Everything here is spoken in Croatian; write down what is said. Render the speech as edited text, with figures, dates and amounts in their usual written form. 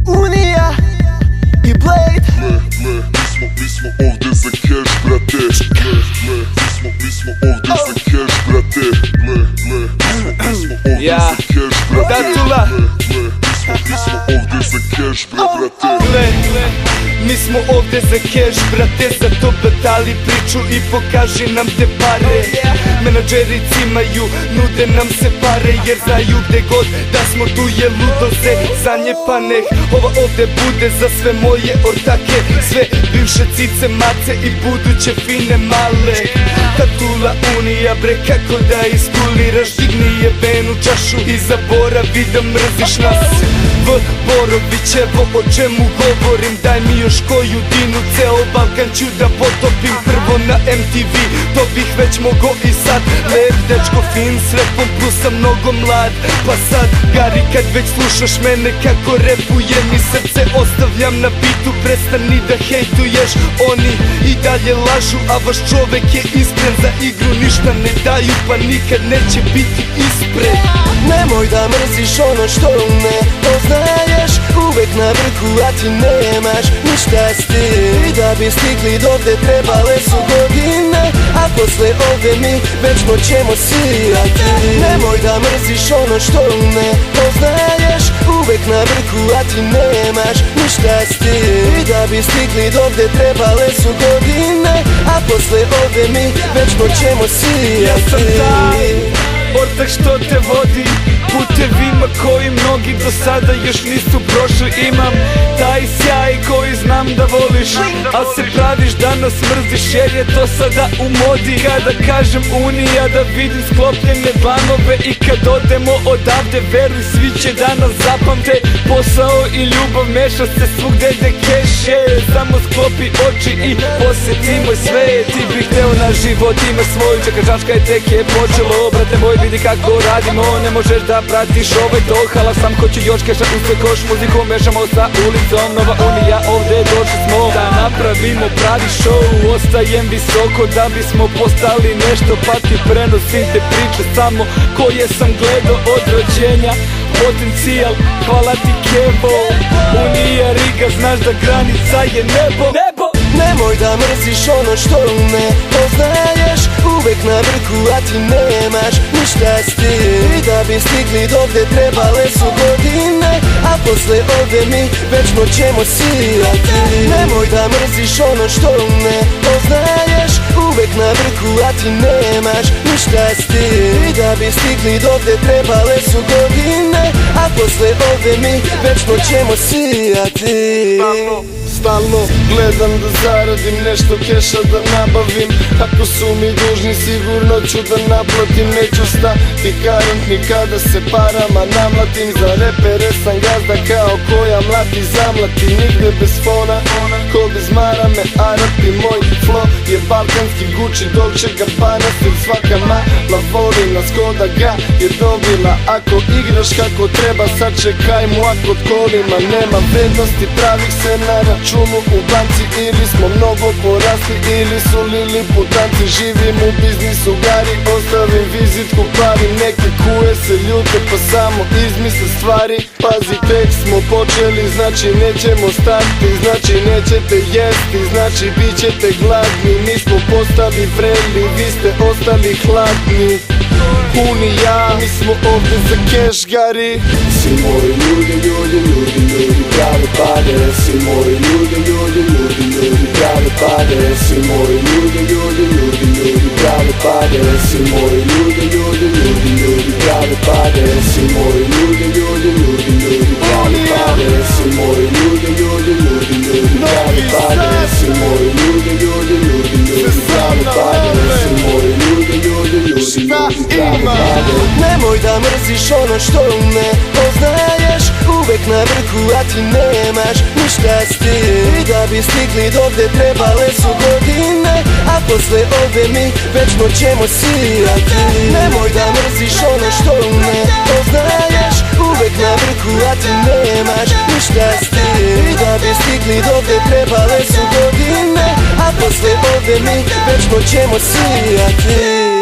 Unija i Blade. Mi smo ovdje za cash, brate. Mi smo ovdje za cash, brate. Mi smo ovdje za cash, brate. Datula. Mi smo ovdje za cash, brate. Mi smo ovdje za cash, brate. Zato dali priču i pokaži nam te pare. Menadžeri cimaju, nude nam se pare, jer znaju gde god da smo tu je ludo se zanjepane. Ova ovdje bude za sve moje ortake, sve bivše cice, mace i buduće fine male. Datula Unija, bre, kako da iskuliraš, digni jebenu čašu i zaboravi da mrziš nas. V Borovićevo, o čemu govorim, daj mi još koju dinu, ceo Balkan ću da potopim. Prvo na MTV, to bih već mogo i sad. Lep dečko fin, s repom plus sam mnogo mlad. Pa sad, Gari, kad već slušaš mene kako repujem i srce ostavljam na bitu, prestani da hejtuješ. Oni i dalje lažu, a vaš čovek je iskren, za igru ništa ne daju, pa nikad neće biti ispred. Nemoj da mrziš ono što ne poznaješ, uvek na vrhu, a ti nemaš ništa s tim. I da bi stigli dovde trebale su godine, a posle ove mi večno ćemo sijati. Nemoj da mrziš ono što ne poznaješ, uvek na vrhu, a ti nemaš ništa s tim. I da bi stigli dovde trebale su godine, a posle ove mi večno ćemo sijati. Ja sam taj ortak što te vodi putevima koji mnogi do sada još nisu prošli. Imam taj sjaj koji znam da voliš, al se praviš da nas mrziš jer je to sada u modi. Kada kažem Unija da vidim sklopljene dlanove, i kad odemo odavde veruj svi će da nas zapamte. Posao i ljubav meša se svugde gde keše, samo sklopi oči i posjeti moj sve. Ti bih hteo na život ima svoj, čekačačka je tek je počelo. Brate moj vidi kako radimo, ne možeš da pratiš ovaj dohala, sam hoću još keša uspeh koš, muziku mešamo sa ulicom. Nova Unija, ovdje došli smo da napravimo pravi show. Ostajem visoko da bismo postali nešto, pa ti prenosim te priče samo koje sam gledao od rođenja. Potencijal, hvala ti Kevo. Unija Riga, znaš da granica je nebo. Nemoj da mrziš ono što ne poznaješ, uvek na vrhu, a ti nemaš ništa s tim. I da bi stigli dovde trebale su godine, a posle ove mi večno ćemo sijati. Nemoj da mrziš ono što ne poznaješ, uvek na vrhu, a ti nemaš ništa s tim. I da bi stigli dovde trebale su godine, a posle ove mi večno ćemo sijati. Stalno gledam da zaradim nešto keša da nabavim, ako su mi dužni sigurno ću da naplatim. Neću stati garant nikada se parama namlatim, za repere sam gazda kao koja mlati zamlati. Nigde bez fona, ko bez marame Arapi, moj flow je balkanski Gucci, Dolce Gabbana stil, svaka mala voli nas ko da ga je dobila. Ako igraš kako treba sačekaj mu, ako od kolima nema vrednosti pravih se na računu u banci. Ili smo mnogo porasli ili su liliputanci, živim u biznisu Gari, ostavim vizitku, parim neke kuje se ljute pa samo izmisle stvari. Pazi tek smo počeli, znači nećemo stati, znači nećete jesti, znači bit ćete gladni. Mi smo postali vreli, vi ste ostali hladni. Unija, mi smo ovdje za cash, Gari. Svi moji ljudi, prave pare. Svi moji ljudi, prave pare. Svi moji ljudi, prave pare. Svi moji ljudi, prave pare. Svi moji ljudi, prave pare. Svi moji ljudi, prave pare. Svi moji ljudi, prave pare. Svi moji ljudi, prave pare. Nemoj da mrziš ono što ne poznaješ, uvek na vrhu, a ti nemaš ništa s tim. I da bi stigli dovde trebale su godine, a posle ove mi večno ćemo sijati. Nemoj da mrziš ono što ne poznaješ, uvek na vrhu, a ti nemaš ništa s tim. I da bi stigli dovde trebale su godine, a posle ove mi večno ćemo sijati.